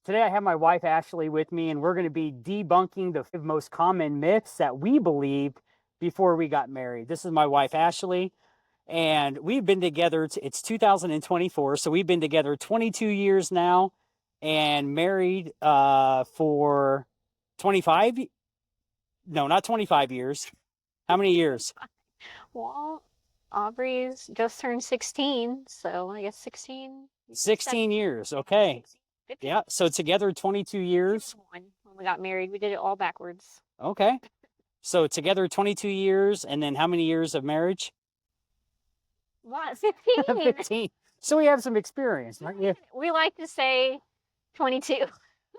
Today I have my wife Ashley with me, and we're going to be debunking the 5 most common myths that we believed before we got married. This is my wife Ashley, and we've been together. It's 2024, so we've been together 22 years now, and married for 25. No, not 25 years. How many years? Well, Aubrey's just turned 16, so I guess 16, 16 years. Okay. 16, 15, Yeah. So together 22 years. 1 when we got married. We did it all backwards. Okay. So together 22 years, and then how many years of marriage? What, 15? 15. So we have some experience, right? Yeah. We like to say 22.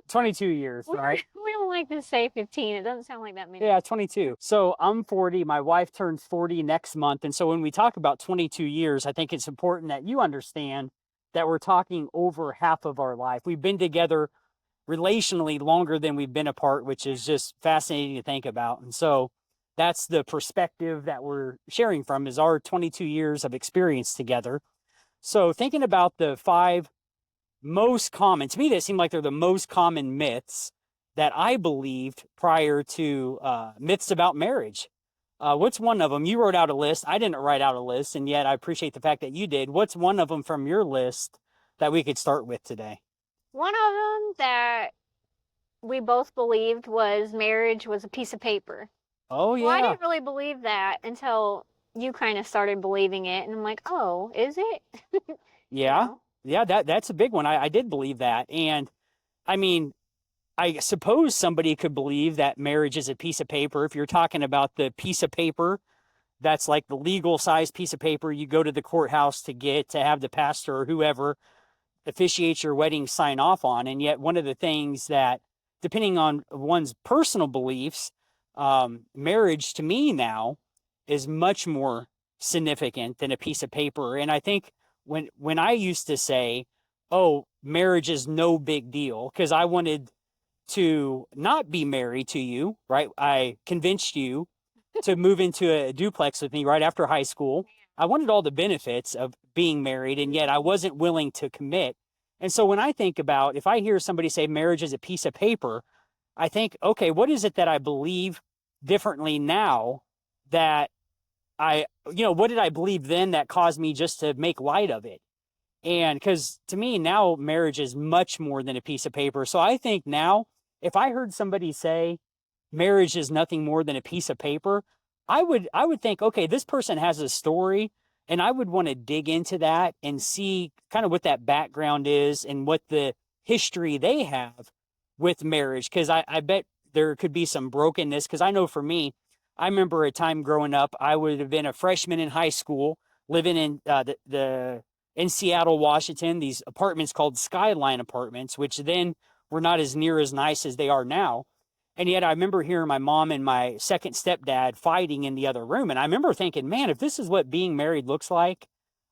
22 years, right? We don't like to say 15. It doesn't sound like that many. Yeah, 22. So I'm 40. My wife turns 40 next month. And so when we talk about 22 years, I think it's important that you understand that we're talking over half of our life. We've been together relationally longer than we've been apart, which is just fascinating to think about. And so that's the perspective that we're sharing from, is our 22 years of experience together. So thinking about the 5 most common, to me, that seem like they're the most common myths that I believed prior to myths about marriage. What's one of them? You wrote out a list. I didn't write out a list, and yet I appreciate the fact that you did. What's one of them from your list that we could start with today? One of them that we both believed was marriage was a piece of paper. Oh, Well, I yeah. didn't really believe that until you kind of started believing it, and I'm like, oh, is it? You Yeah. know? Yeah, that's a big one. I did believe that. And I mean, I suppose somebody could believe that marriage is a piece of paper. If you're talking about the piece of paper that's like the legal size piece of paper you go to the courthouse to get to have the pastor or whoever officiates your wedding sign off on. And yet, one of the things that, depending on one's personal beliefs, marriage to me now is much more significant than a piece of paper. And I think when I used to say, "Oh, marriage is no big deal," because I wanted to not be married to you, right? I convinced you to move into a duplex with me right after high school. I wanted all the benefits of being married, and yet I wasn't willing to commit. And so when I think about, if I hear somebody say marriage is a piece of paper, I think, okay, what is it that I believe differently now that what did I believe then that caused me just to make light of it? And because to me now marriage is much more than a piece of paper. So I think now, if I heard somebody say marriage is nothing more than a piece of paper, I would think, okay, this person has a story, and I would want to dig into that and see kind of what that background is and what the history they have with marriage. Because I bet there could be some brokenness. Because I know for me, I remember a time growing up, I would have been a freshman in high school, living in the in Seattle, Washington, these apartments called Skyline apartments, which then were not as near as nice as they are now. And yet I remember hearing my mom and my second stepdad fighting in the other room. And I remember thinking, man, if this is what being married looks like,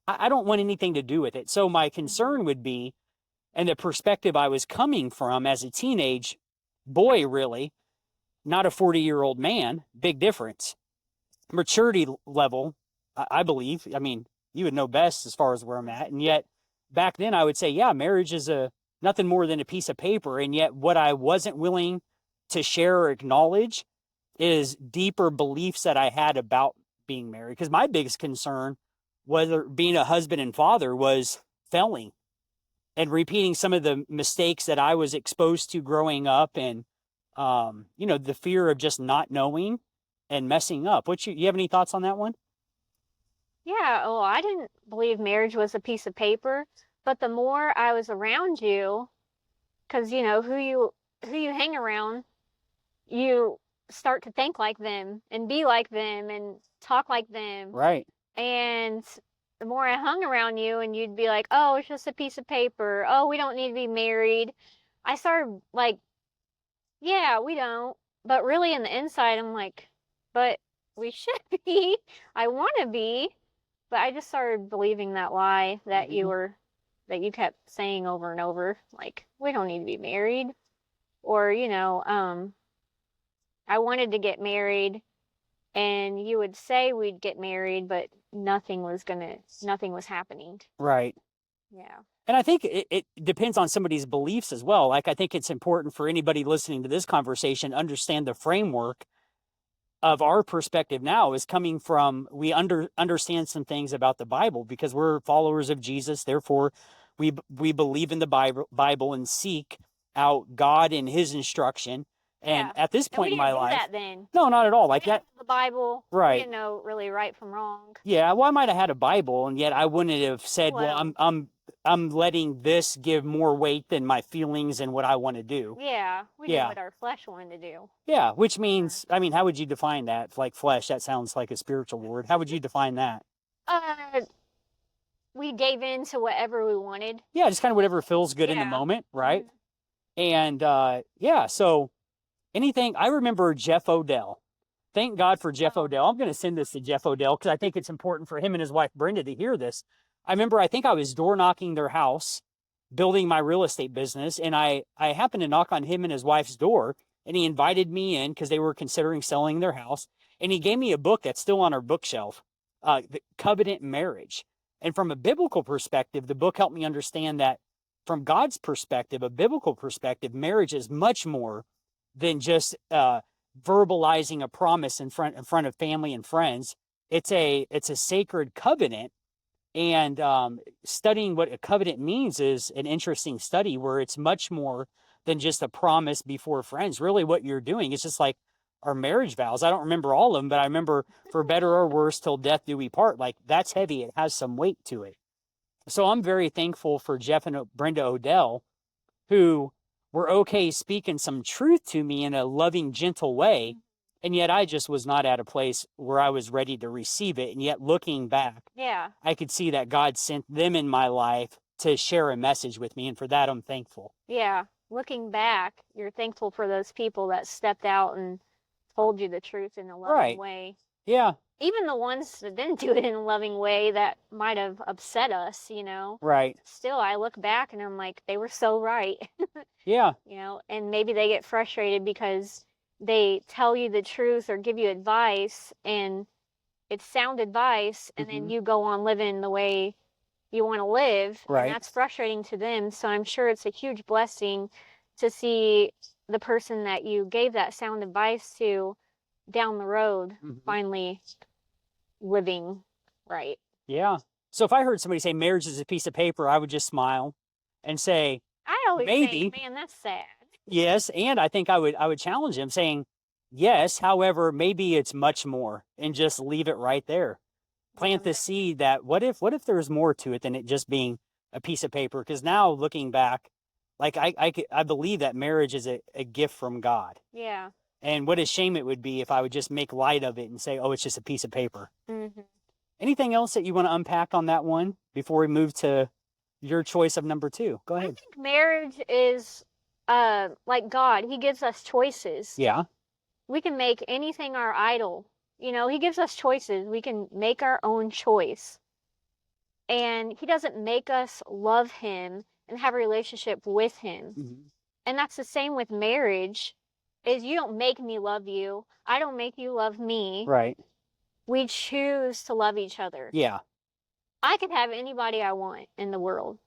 I don't want anything to do with it. So my Mhm. concern would be, and the perspective I was coming from as a teenage boy, really, not a 40-year-old man, big difference. Maturity level, I believe. I mean, you would know best as far as where I'm at. And yet back then I would say, yeah, marriage is a nothing more than a piece of paper. And yet what I wasn't willing to share or acknowledge is deeper beliefs that I had about being married. Because my biggest concern, whether being a husband and father, was failing and repeating some of the mistakes that I was exposed to growing up, and the fear of just not knowing and messing up. You have any thoughts on that one? Yeah, well, I didn't believe marriage was a piece of paper, but the more I was around you, because who you hang around, you start to think like them and be like them and talk like them. Right. And the more I hung around you and you'd be like, "Oh, it's just a piece of paper. Oh, we don't need to be married." I started like, "Yeah, we don't." But really in the inside, I'm like, "But we should be. I want to be." But I just started believing that lie Mm-hmm. that you kept saying over and over, like, we don't need to be married. Or, I wanted to get married and you would say we'd get married, but nothing was happening. Right. Yeah. And I think it depends on somebody's beliefs as well. Like, I think it's important for anybody listening to this conversation to understand the framework of our perspective now is coming from, we understand some things about the Bible because we're followers of Jesus. Therefore, we believe in the Bible and seek out God and his instruction. And Yeah. at this And we point in didn't my do life, that then. no, not at all. We Like didn't that, have the Bible. We right. didn't know really right from wrong. Yeah, well, I might have had a Bible, and yet I wouldn't have said, "Well, Well, I'm letting this give more weight than my feelings and what I want to do." yeah, we did Yeah, what our flesh wanted to do. yeah. Which means, I mean, how would you define that? Like flesh, that sounds like a spiritual word. How would you define that? Uh, we gave in to whatever we wanted. Yeah, just kind of whatever feels good in the Yeah. moment, right? Mhm. And yeah, so anything. I remember Jeff Odell. Thank God for Jeff Odell. I'm going to send this to Jeff Odell because I think it's important for him and his wife Brenda to hear this. I remember, I think I was door knocking their house, building my real estate business, and I happened to knock on him and his wife's door, and he invited me in because they were considering selling their house, and he gave me a book that's still on our bookshelf, The Covenant Marriage. And from a biblical perspective, the book helped me understand that from God's perspective, a biblical perspective, marriage is much more than just verbalizing a promise in front of family and friends. It's a sacred covenant, and studying what a covenant means is an interesting study where it's much more than just a promise before friends. Really, what you're doing is just like our marriage vows. I don't remember all of them, but I remember for better or worse, till death do we part. Like, that's heavy. It has some weight to it. So I'm very thankful for Jeff and Brenda Odell, who were okay speaking some truth to me in a loving, gentle way. And yet I just was not at a place where I was ready to receive it. And yet, looking back, Yeah. I could see that God sent them in my life to share a message with me. And for that, I'm thankful. Yeah. Looking back, you're thankful for those people that stepped out and told you the truth in a loving Right. way. Yeah. Even the ones that didn't do it in a loving way that might have upset us, you know. Right. Still, I look back and I'm like, they were so right. Yeah. You know, and maybe they get frustrated because they tell you the truth or give you advice and it's sound advice, and then you go on living the way you want to live, Right. and that's frustrating to them. So I'm sure it's a huge blessing to see the person that you gave that sound advice to down the road finally living right. Yeah. So if I heard somebody say marriage is a piece of paper, I would just smile and say, I always maybe. think, man, that's sad. Yes, and I think I would challenge him saying, yes, however, maybe it's much more, and just leave it right there. Plant the seed that what if there's more to it than it just being a piece of paper? Because now looking back, like I believe that marriage is a gift from God. Yeah. And what a shame it would be if I would just make light of it and say, oh, it's just a piece of paper. Mm-hmm. Anything else that you want to unpack on that one before we move to your choice of number 2? Go ahead. I think marriage is like God. He gives us choices. Yeah. We can make anything our idol. You know, he gives us choices. We can make our own choice. And he doesn't make us love him and have a relationship with him. Mm-hmm. And that's the same with marriage, is you don't make me love you. I don't make you love me. Right. We choose to love each other. Yeah. I could have anybody I want in the world.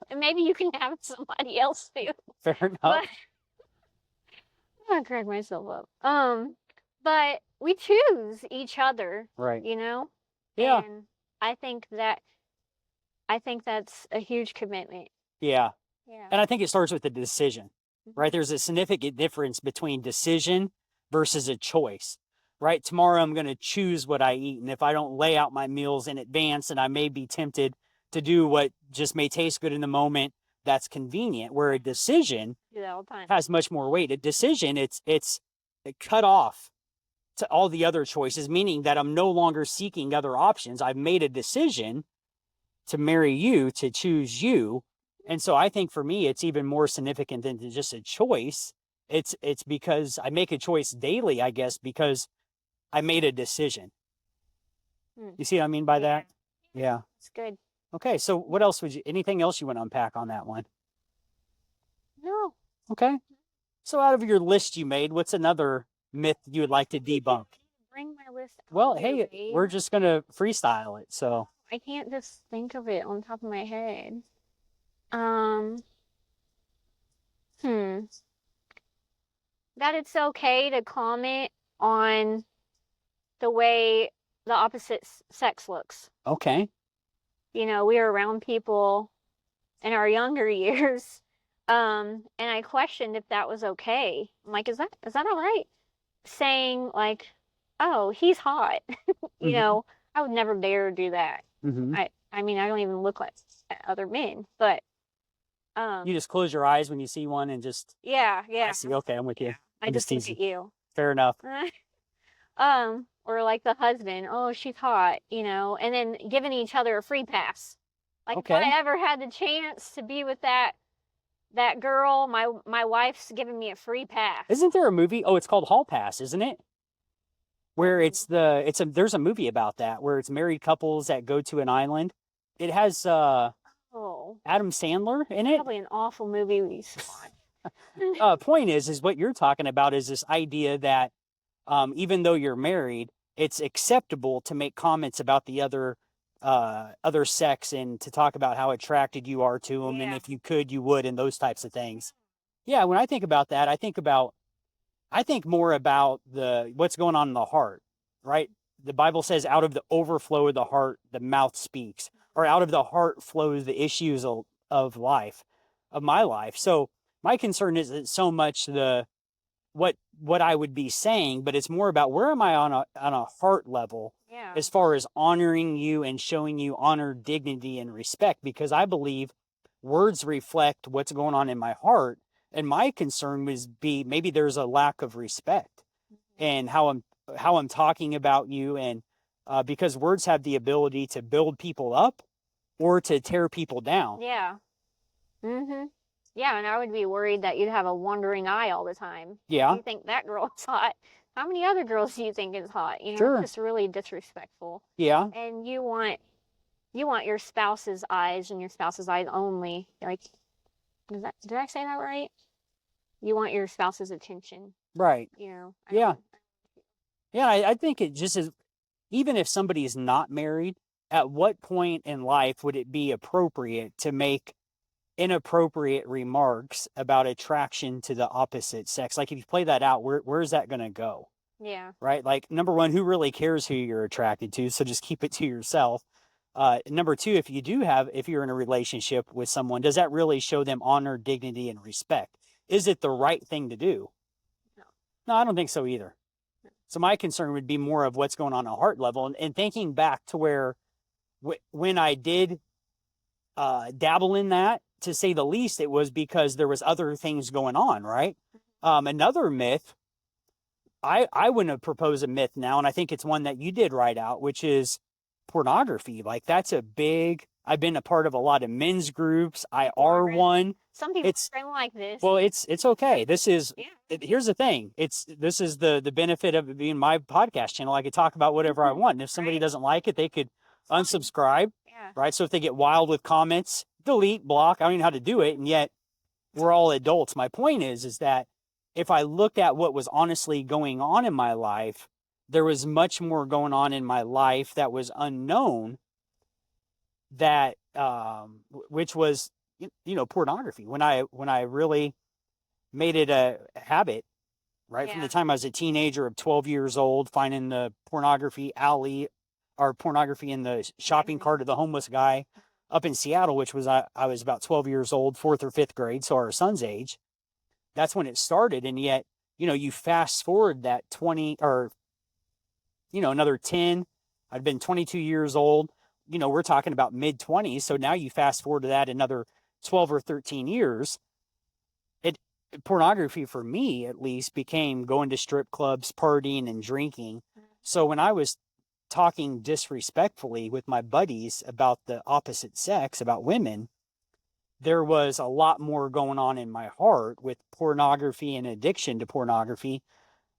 And maybe you can have somebody else too. Fair enough. But I'm gonna crack myself up. But we choose each other. Right. You know? Yeah. And I think that's a huge commitment. Yeah. Yeah. And I think it starts with the decision, right? There's a significant difference between decision versus a choice, right? Tomorrow I'm going to choose what I eat. And if I don't lay out my meals in advance, and I may be tempted to do what just may taste good in the moment, that's convenient. Where a decision Do that all the time. has much more weight. A decision, it's cut off to all the other choices, meaning that I'm no longer seeking other options. I've made a decision to marry you, to choose you. And so I think for me, it's even more significant than just a choice. It's because I make a choice daily, I guess, because I made a decision. You see what I mean by that? Yeah. It's good. Okay. So what else anything else you want to unpack on that one? No. Okay. So out of your list you made, what's another myth you would like to debunk? Bring my list. Well, hey, we're just going to freestyle it. So I can't just think of it on top of my head. Um, hmm. That it's okay to comment on the way the opposite sex looks. Okay. You know, we were around people in our younger years, and I questioned if that was okay. I'm like, is that all right? Saying like, oh, he's hot. You Hmm. know, I would never dare do that. Hmm. I mean, I don't even look like other men, but You um, just close your eyes when you see one and just, yeah, I yeah, see. Okay, I'm with you. yeah. I I'm just just look teasing. at you. Fair enough. Or like the husband, oh, she's hot, you know, and then giving each other a free pass. Like if Okay. I ever had the chance to be with that girl, my wife's giving me a free pass. Isn't there a movie? Oh, it's called Hall Pass, isn't it? Where Oh, there's a movie about that where it's married couples that go to an island. It has oh, Adam Sandler in it. probably an awful movie we used to watch. Point is what you're talking about is this idea that even though you're married, it's acceptable to make comments about the other sex and to talk about how attracted you are to them, and Yeah. if you could, you would, and those types of things. Yeah, when I think about that, I think more about the what's going on in the heart, right? The Bible says, "Out of the overflow of the heart, the mouth speaks," or "Out of the heart flows the issues of life, of my life." So my concern isn't so much the what I would be saying, but it's more about where am I on a heart level Yeah. as far as honoring you and showing you honor, dignity, and respect, because I believe words reflect what's going on in my heart. And my concern was be maybe there's a lack of respect and how I'm talking about you, and because words have the ability to build people up or to tear people down. Yeah. Mhm. Yeah, and I would be worried that you'd have a wandering eye all the time. If Yeah, you think that girl is hot, how many other girls do you think is hot? You know, it's sure. just really disrespectful. Yeah, And you want your spouse's eyes and your spouse's eyes only. Like, did I say that right? You want your spouse's attention. right. You know, I Yeah, don't. yeah. I think it just is. Even if somebody is not married, at what point in life would it be appropriate to make inappropriate remarks about attraction to the opposite sex? Like if you play that out, where's that going to go? Yeah. Right? Like number one, who really cares who you're attracted to? So just keep it to yourself. Number two, if you're in a relationship with someone, does that really show them honor, dignity, and respect? Is it the right thing to do? No. No, I don't think so either. So my concern would be more of what's going on at a heart level, and thinking back to where when I did dabble in that, to say the least, it was because there was other things going on, right? Another myth, I wouldn't have proposed a myth now, and I think it's one that you did write out, which is pornography. Like that's a big. I've been a part of a lot of men's groups. I People are are really. one. Some people It's are really like this. well, it's okay. This is Yeah. here's the thing. This is the benefit of it being my podcast channel. I could talk about whatever I want. And if somebody Right. doesn't like it, they could Fine. unsubscribe, Yeah. right? So if they get wild with comments, delete, block. I don't even know how to do it, and yet we're all adults. My point is that if I looked at what was honestly going on in my life, there was much more going on in my life that was unknown, that which was pornography. When I really made it a habit, right from Yeah. the time I was a teenager of 12 years old, finding the pornography alley or pornography in the shopping Magazine. cart of the homeless guy up in Seattle, which was I was about 12 years old, fourth or fifth grade, so our son's age. That's when it started, and yet you fast forward that 20 or another 10. I'd been 22 years old. We're talking about mid 20s. So now you fast forward to that another 12 or 13 years. It Pornography for me at least became going to strip clubs, partying and drinking. So when I was talking disrespectfully with my buddies about the opposite sex, about women, there was a lot more going on in my heart with pornography and addiction to pornography.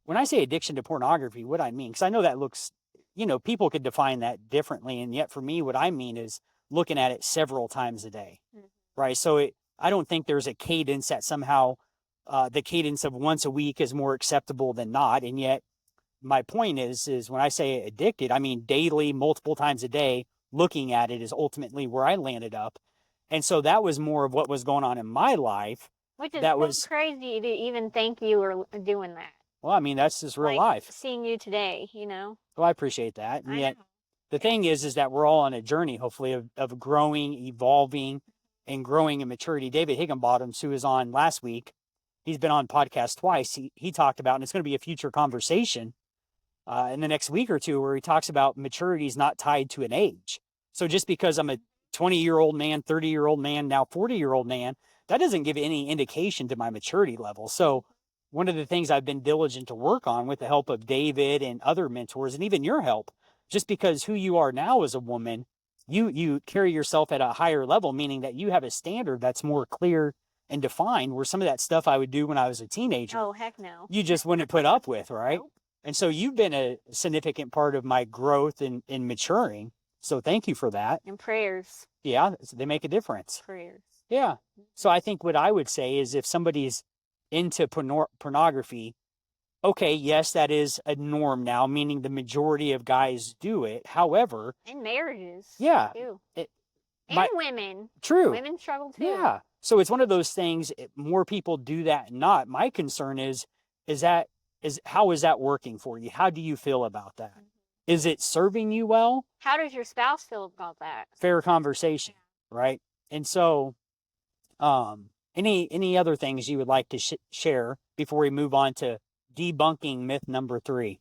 When I say addiction to pornography, what I mean, because I know that looks, people could define that differently. And yet for me, what I mean is looking at it several times a day, Mhm. right? So I don't think there's a cadence that somehow the cadence of once a week is more acceptable than not. And yet my point is when I say addicted, I mean daily, multiple times a day, looking at it is ultimately where I landed up. And so that was more of what was going on in my life. Which is That so was, crazy to even think you were doing that. well, I mean, that's just real Like life. seeing you today, you know? Well, I appreciate that. And I yet know. the thing is that we're all on a journey, hopefully, of growing, evolving, and growing in maturity. David Higginbottoms, who was on last week, he's been on podcast twice. He talked about, and it's going to be a future conversation in the next week or two, where he talks about maturity is not tied to an age. So just because I'm a 20-year-old man, 30-year-old man, now 40-year-old man, that doesn't give any indication to my maturity level. So one of the things I've been diligent to work on with the help of David and other mentors, and even your help, just because who you are now as a woman, you carry yourself at a higher level, meaning that you have a standard that's more clear and defined, where some of that stuff I would do when I was a teenager, Oh, heck no. you just wouldn't put up with, right? Nope. And so you've been a significant part of my growth in maturing. So thank you for that. And prayers. Yeah, they make a difference. Prayers. Yeah. So I think what I would say is, if somebody's into pornography, okay, yes, that is a norm now, meaning the majority of guys do it. However, And marriages. yeah, Too. it, And women. true. Women struggle too. Yeah. So it's one of those things, more people do that and not. My concern is how is that working for you? How do you feel about that? Is it serving you well? How does your spouse feel about that? Fair conversation, right? And so, any other things you would like to share before we move on to debunking myth number 3?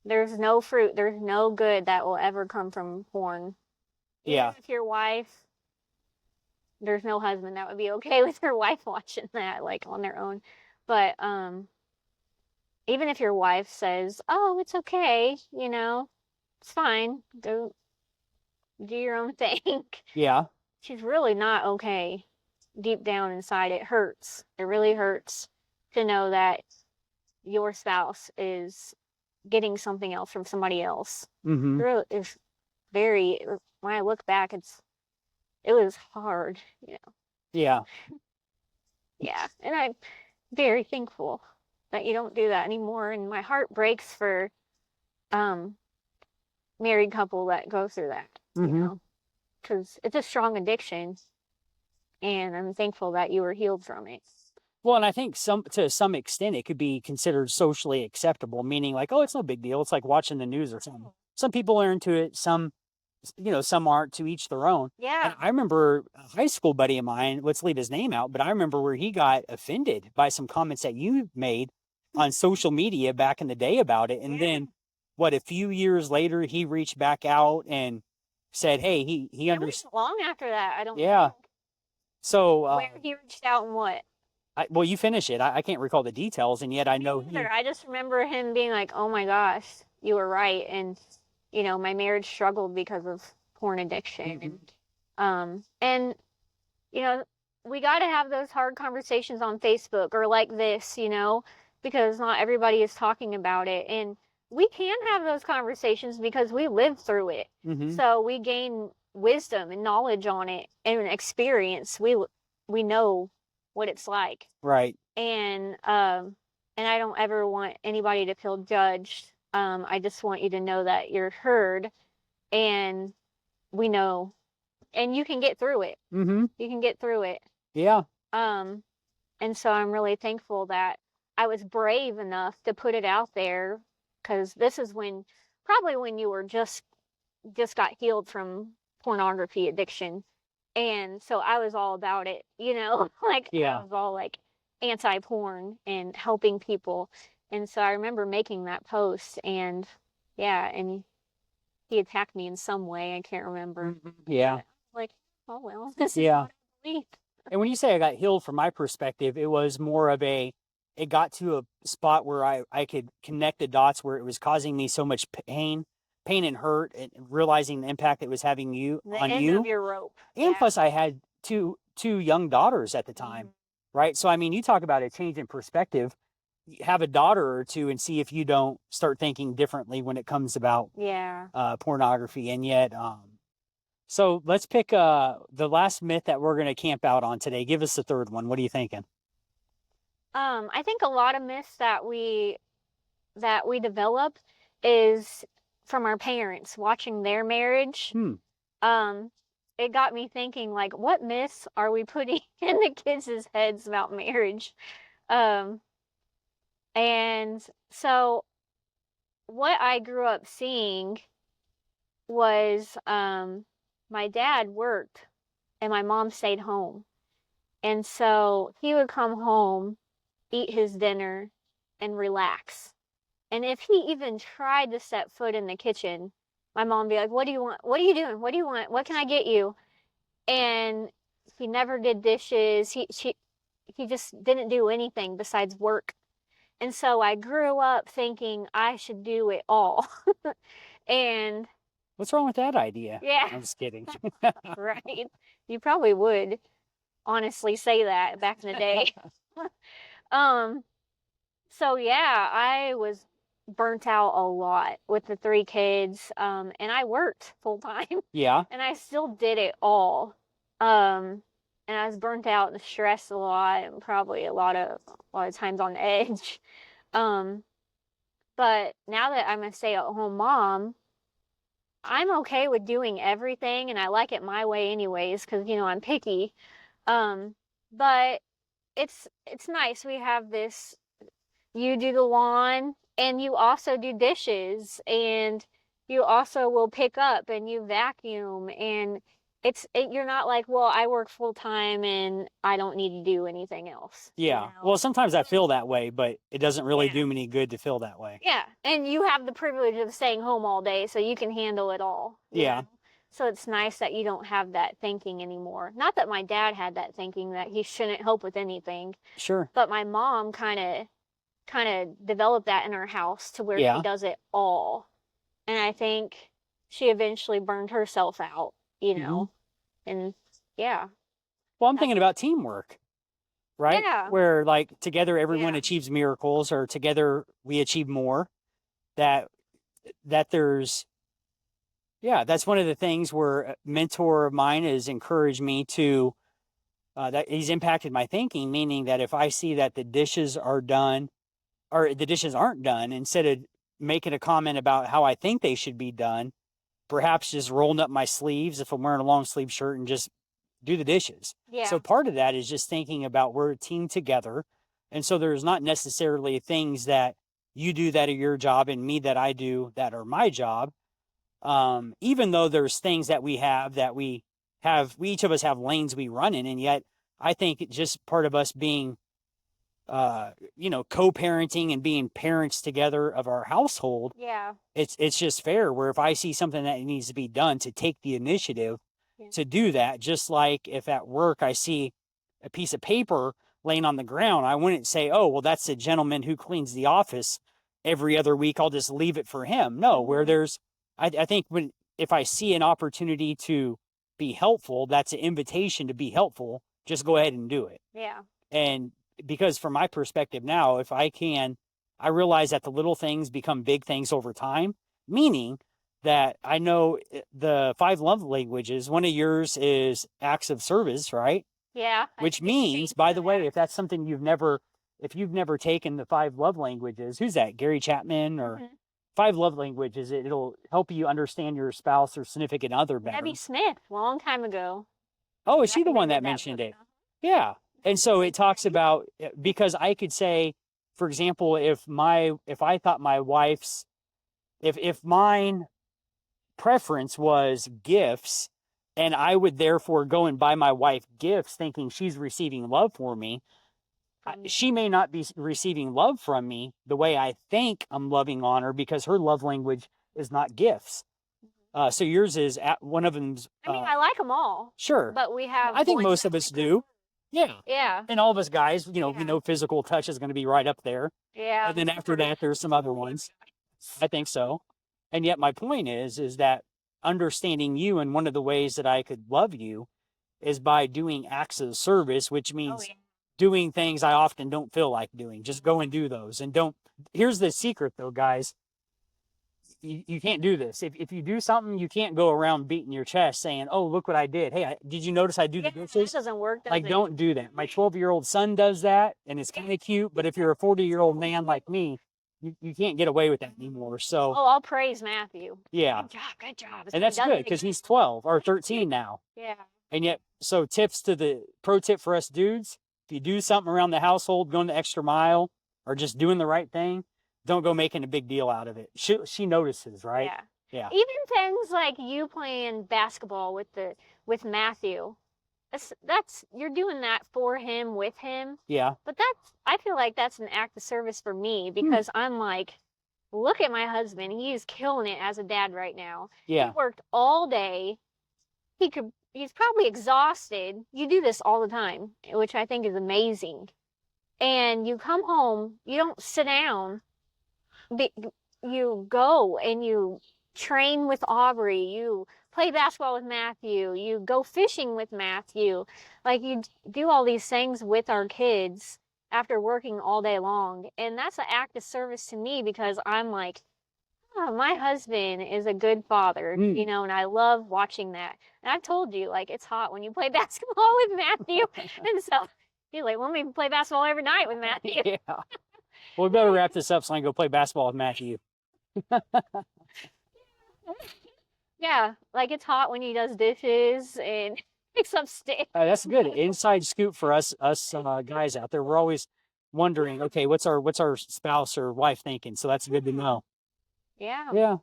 There's no fruit. There's no good that will ever come from porn. Yeah. Even if your wife, there's no husband that would be okay with their wife watching that, like, on their own. But even if your wife says, "Oh, it's okay," you know, it's fine. Go do your own thing. Yeah. She's really not okay. Deep down inside, it hurts. It really hurts to know that your spouse is getting something else from somebody else. Mm-hmm. It's very, when I look back, it was hard, you know. Yeah. Yeah, and I'm very thankful that you don't do that anymore. And my heart breaks for married couple that go through that, you know, because it's a strong addiction, and I'm thankful that you were healed from it. Well, and I think to some extent it could be considered socially acceptable, meaning like, oh, it's no big deal. It's like watching the news or something. Some people are into it, some aren't, to each their own. Yeah. And I remember a high school buddy of mine, let's leave his name out, but I remember where he got offended by some comments that you made on social media back in the day about it. And then a few years later, he reached back out and said, hey, he understood. Long after that, I don't know. Yeah. So where he reached out and what? Well, you finish it. I can't recall the details, and yet I know I just remember him being like, "Oh my gosh, you were right," and you know, my marriage struggled because of porn addiction, and you know, we got to have those hard conversations on Facebook or like this, you know, because not everybody is talking about it, and we can have those conversations because we lived through it, so we gain wisdom and knowledge on it and experience. We know what it's like, right? And I don't ever want anybody to feel judged. I just want you to know that you're heard, and we know, and you can get through it. You can get through it. Yeah. And so I'm really thankful that I was brave enough to put it out there, because this is probably when you were just got healed from pornography addiction. And so I was all about it, you know, like I was all like anti-porn and helping people. And so I remember making that post, and and he attacked me in some way. I can't remember. Yeah. Like, oh well, this is what I believe. And when you say I got healed, from my perspective, it was more of it got to a spot where I could connect the dots, where it was causing me so much pain and hurt, and realizing the impact it was having on end you. Of your rope. And plus I had two young daughters at the time, right? So, I mean, you talk about a change in perspective. Have a daughter or two and see if you don't start thinking differently when it comes about pornography. And yet, so let's pick the last myth that we're going to camp out on today. Give us the third one. What are you thinking? I think a lot of myths that we develop is from our parents, watching their marriage it got me thinking, like, what myths are we putting in the kids' heads about marriage? Um, and so what I grew up seeing was my dad worked and my mom stayed home. And so he would come home, eat his dinner, and relax. And if he even tried to set foot in the kitchen, my mom would be like, "What do you want? What are you doing? What do you want? What can I get you?" And he never did dishes. He just didn't do anything besides work. And so I grew up thinking I should do it all. And What's wrong with that idea? yeah, I'm just kidding. right. You probably would honestly say that back in the day. Um, so yeah, I was burnt out a lot with the three kids. And I worked full time Yeah. and I still did it all. Um, and I was burnt out and stressed a lot and probably a lot of times on edge. Um, but now that I'm a stay-at-home mom, I'm okay with doing everything and I like it my way anyways, because I'm picky. Um, but it's nice. We have this, you do the lawn and you also do dishes and you also will pick up and you vacuum and you're not like, well, I work full time and I don't need to do anything else, Yeah. Well, sometimes I feel that way, but it doesn't really do me any good to feel that way. Yeah, and you have the privilege of staying home all day, so you can handle it all. Yeah. So it's nice that you don't have that thinking anymore. Not that my dad had that thinking that he shouldn't help with anything, Sure. but my mom kind of developed that in our house to where she does it all. And I think she eventually burned herself out, And yeah. Well, I'm thinking about teamwork, right? Yeah. Where like together everyone achieves miracles, or together we achieve more. That there's that's one of the things where a mentor of mine has encouraged me to that he's impacted my thinking, meaning that if I see that the dishes are done or the dishes aren't done, instead of making a comment about how I think they should be done, perhaps just rolling up my sleeves if I'm wearing a long sleeve shirt and just do the dishes. Yeah. So part of that is just thinking about we're a team together. And so there's not necessarily things that you do that are your job and me that I do that are my job. Even though there's things that we each of us have lanes we run in. And yet I think it's just part of us being, co-parenting and being parents together of our household. Yeah. It's just fair where if I see something that needs to be done, to take the initiative to do that. Just like if at work I see a piece of paper laying on the ground, I wouldn't say, oh, well, that's the gentleman who cleans the office every other week, I'll just leave it for him. No, where I think if I see an opportunity to be helpful, that's an invitation to be helpful. Just go ahead and do it. Yeah. And because from my perspective now, if I can, I realize that the little things become big things over time, meaning that I know the 5 love languages, one of yours is acts of service, right? Yeah. Which means, by the way, if that's something if you've never taken the 5 love languages, who's that? Gary Chapman or 5 love languages, it'll help you understand your spouse or significant other better. Debbie Smith, long time ago. Oh, is she the one that mentioned it? Yeah. And so it talks about, because I could say, for example, if I thought my wife's, if mine preference was gifts, and I would therefore go and buy my wife gifts thinking she's receiving love for me, she may not be receiving love from me the way I think I'm loving on her, because her love language is not gifts. So yours is one of them's. I mean, I like them all. Sure. But we have. I think most of us do. Yeah. Yeah. And all of us guys, we know physical touch is going to be right up there. Yeah. And then after that, there's some other ones. I think so. And yet my point is that understanding you, and one of the ways that I could love you is by doing acts of service, which means doing things I often don't feel like doing. Just go and do those. And here's the secret though, guys. You can't do this. If you do something, you can't go around beating your chest saying, oh, look what I did. Hey, did you notice I do the dishes? That doesn't work, don't do that. My 12-year-old son does that, and it's kind of cute. But if you're a 40-year-old man like me, you can't get away with that anymore. So Oh, I'll praise Matthew. yeah, Good job. and that's good because he's 12 or 13 now. Yeah. And yet, so pro tip for us dudes: if you do something around the household, going the extra mile, or just doing the right thing, don't go making a big deal out of it. She notices, right? Yeah. Yeah. Even things like you playing basketball with Matthew. That's you're doing that for him, with him. Yeah. But I feel like that's an act of service for me because I'm like, look at my husband. He is killing it as a dad right now. Yeah. He worked all day. He's probably exhausted. You do this all the time, which I think is amazing. And you come home, you don't sit down. You go and you train with Aubrey. You play basketball with Matthew. You go fishing with Matthew. Like you do all these things with our kids after working all day long. And that's an act of service to me because I'm like, oh, my husband is a good father, you know, and I love watching that. And I've told you, like, it's hot when you play basketball with Matthew. And so you're like, well, let me play basketball every night with Matthew. Yeah. Well, we better wrap this up so I can go play basketball with Matthew. Yeah, like it's hot when he does dishes and picks up sticks. That's good inside scoop for us guys out there. We're always wondering, okay, what's our spouse or wife thinking? So that's good to know. Yeah. Yeah.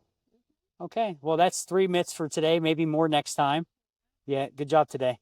Okay. Well, that's 3 myths for today. Maybe more next time. Yeah. Good job today.